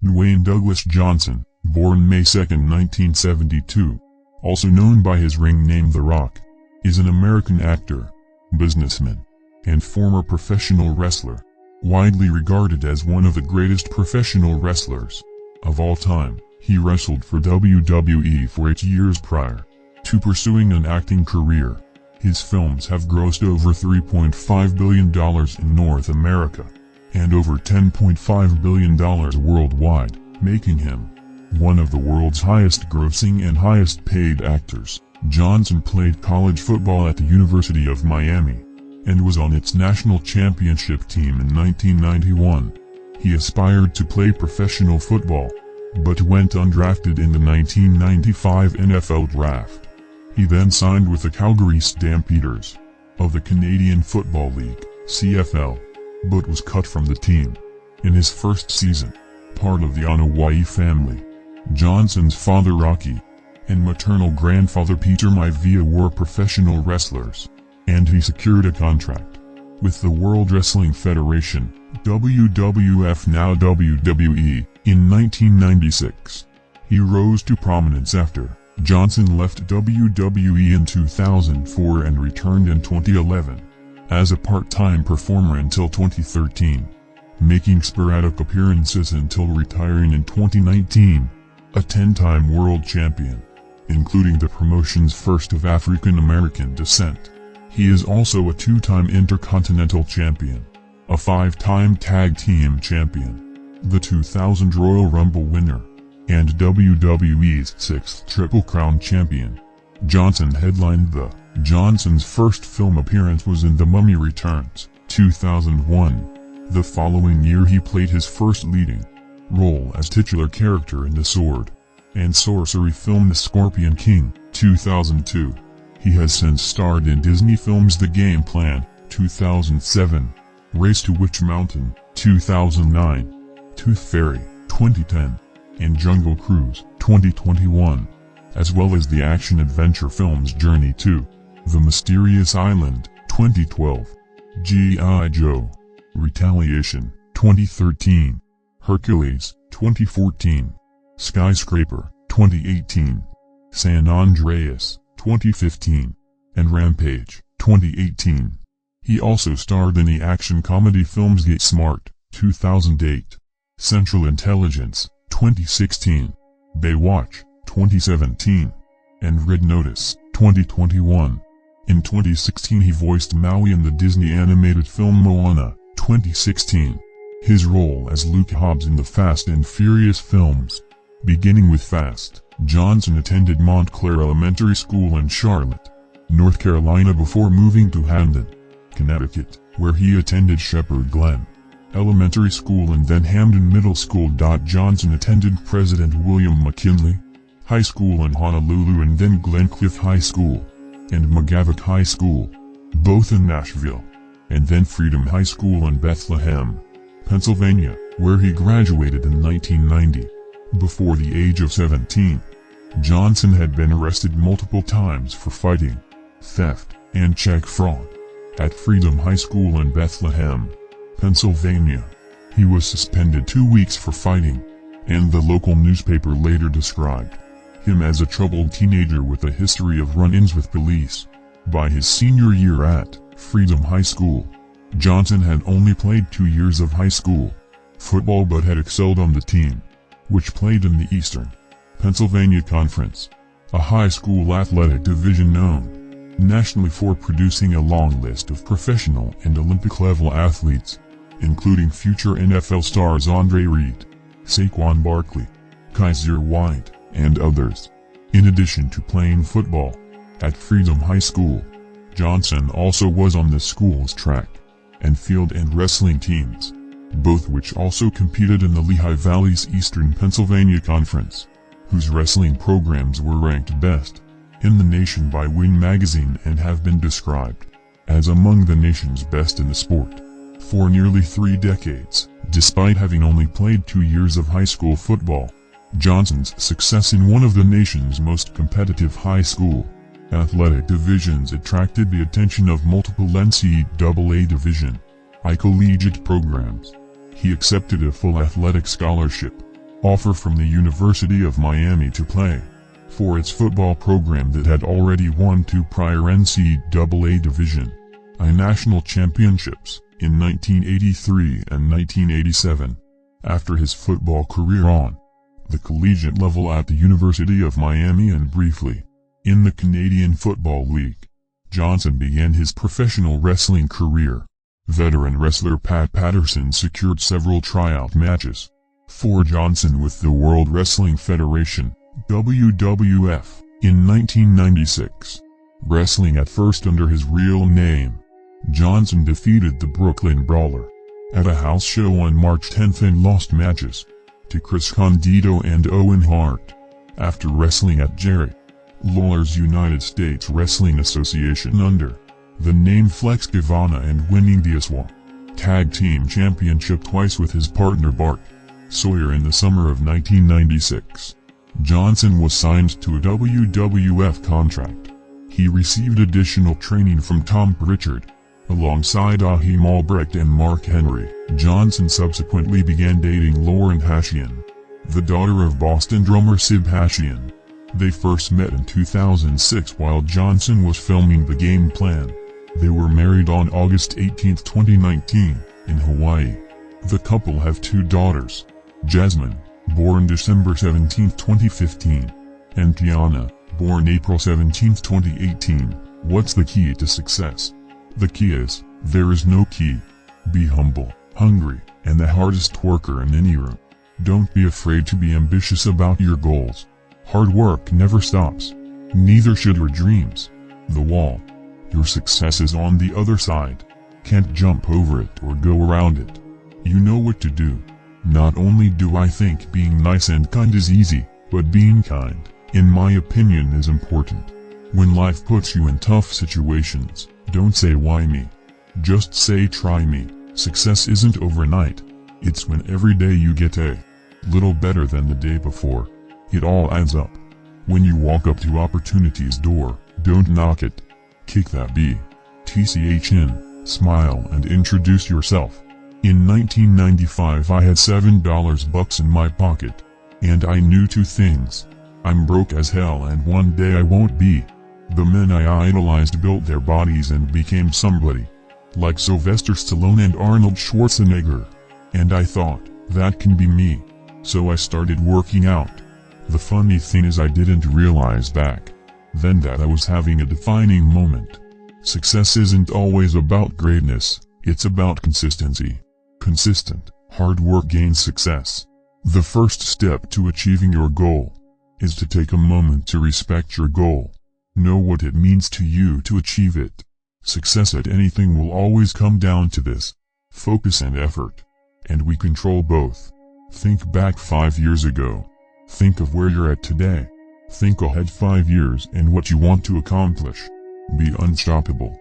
Dwayne Douglas Johnson, born May 2, 1972, also known by his ring name The Rock, is an American actor, businessman, and former professional wrestler, widely regarded as one of the greatest professional wrestlers of all time. He wrestled for WWE for 8 years prior to pursuing an acting career. His films have grossed over $3.5 billion in North America and over $10.5 billion worldwide, making him one of the world's highest-grossing and highest-paid actors. Johnson played college football at the University of Miami and was on its national championship team in 1991. He aspired to play professional football, but went undrafted in the 1995 NFL Draft. He then signed with the Calgary Stampeders of the Canadian Football League, CFL, but was cut from the team in his first season. Part of the Anoa'i family, Johnson's father Rocky and maternal grandfather Peter Maivia were professional wrestlers, and he secured a contract with the World Wrestling Federation, WWF now WWE, in 1996. He rose to prominence after Johnson left WWE in 2004 and returned in 2011 as a part-time performer until 2013, making sporadic appearances until retiring in 2019, a 10-time world champion, including the promotion's first of African-American descent. He is also a 2-time Intercontinental Champion, a 5-time Tag Team Champion, the 2000 Royal Rumble winner, and WWE's 6th Triple Crown Champion. Johnson headlined Johnson's first film appearance was in The Mummy Returns, 2001. The following year he played his first leading role as titular character in the sword and sorcery film The Scorpion King, 2002. He has since starred in Disney films The Game Plan, 2007, Race to Witch Mountain, 2009, Tooth Fairy, 2010, and Jungle Cruise, 2021, as well as the action-adventure films Journey to the Mysterious Island, 2012, G.I. Joe, Retaliation, 2013, Hercules, 2014, Skyscraper, 2018, San Andreas, 2015, and Rampage, 2018. He also starred in the action comedy films Get Smart, 2008, Central Intelligence, 2016, Baywatch, 2017, and Red Notice, 2021. In 2016 he voiced Maui in the Disney animated film Moana, 2016. His role as Luke Hobbs in the Fast and Furious films. Beginning with Fast, Johnson attended Montclair Elementary School in Charlotte, North Carolina before moving to Hamden, Connecticut, where he attended Shepherd Glen Elementary School and then Hamden Middle School. Johnson attended President William McKinley High School in Honolulu and then Glencliff High School and McGavock High School, both in Nashville, and then Freedom High School in Bethlehem, Pennsylvania, where he graduated in 1990. Before the age of 17, Johnson had been arrested multiple times for fighting, theft, and check fraud. At Freedom High School in Bethlehem, Pennsylvania, he was suspended 2 weeks for fighting, and the local newspaper later described him as a troubled teenager with a history of run-ins with police. By his senior year at Freedom High School, Johnson had only played 2 years of high school football but had excelled on the team, which played in the Eastern Pennsylvania Conference, a high school athletic division known nationally for producing a long list of professional and Olympic-level athletes, including future NFL stars Andre Reed, Saquon Barkley, Kaiser White, and others. In addition to playing football at Freedom High School, Johnson also was on the school's track and field and wrestling teams, both which also competed in the Lehigh Valley's Eastern Pennsylvania Conference, whose wrestling programs were ranked best in the nation by Wing magazine and have been described as among the nation's best in the sport for nearly 3 decades. Despite having only played 2 years of high school football, Johnson's success in one of the nation's most competitive high school athletic divisions attracted the attention of multiple NCAA Division I collegiate programs. He accepted a full athletic scholarship offer from the University of Miami to play for its football program that had already won 2 prior NCAA Division I national championships in 1983 and 1987. After his football career on the collegiate level at the University of Miami and briefly in the Canadian Football League, Johnson began his professional wrestling career. Veteran wrestler Pat Patterson secured several tryout matches for Johnson with the World Wrestling Federation, WWF, in 1996. Wrestling at first under his real name, Johnson defeated the Brooklyn Brawler at a house show on March 10 and lost matches to Chris Condito and Owen Hart. After wrestling at Jerry Lawler's United States Wrestling Association under the name Flex Gavanna and winning the ASWA Tag Team Championship twice with his partner Bart Sawyer in the summer of 1996, Johnson was signed to a WWF contract. He received additional training from Tom Pritchard alongside Ahim Albrecht and Mark Henry. Johnson subsequently began dating Lauren Hashian, the daughter of Boston drummer Sib Hashian. They first met in 2006 while Johnson was filming The Game Plan. They were married on August 18, 2019, in Hawaii. The couple have 2 daughters, Jasmine, born December 17, 2015, and Tiana, born April 17, 2018. What's the key to success? The key is, there is no key. Be humble, hungry, and the hardest worker in any room. Don't be afraid to be ambitious about your goals. Hard work never stops. Neither should your dreams. The wall. Your success is on the other side. Can't jump over it or go around it. You know what to do. Not only do I think being nice and kind is easy, but being kind, in my opinion, is important. When life puts you in tough situations, don't say why me. Just say try me. Success isn't overnight. It's when every day you get a little better than the day before. It all adds up. When you walk up to opportunity's door, don't knock it. Kick that TCH in, smile and introduce yourself. In 1995 I had $7 in my pocket. And I knew 2 things. I'm broke as hell and one day I won't be. The men I idolized built their bodies and became somebody. Like Sylvester Stallone and Arnold Schwarzenegger. And I thought, that can be me. So I started working out. The funny thing is I didn't realize back then that I was having a defining moment. Success isn't always about greatness, it's about consistency. Consistent, hard work gains success. The first step to achieving your goal is to take a moment to respect your goal. Know what it means to you to achieve it. Success at anything will always come down to this: focus and effort. And we control both. Think back 5 years ago. Think of where you're at today. Think ahead 5 years and what you want to accomplish. Be unstoppable.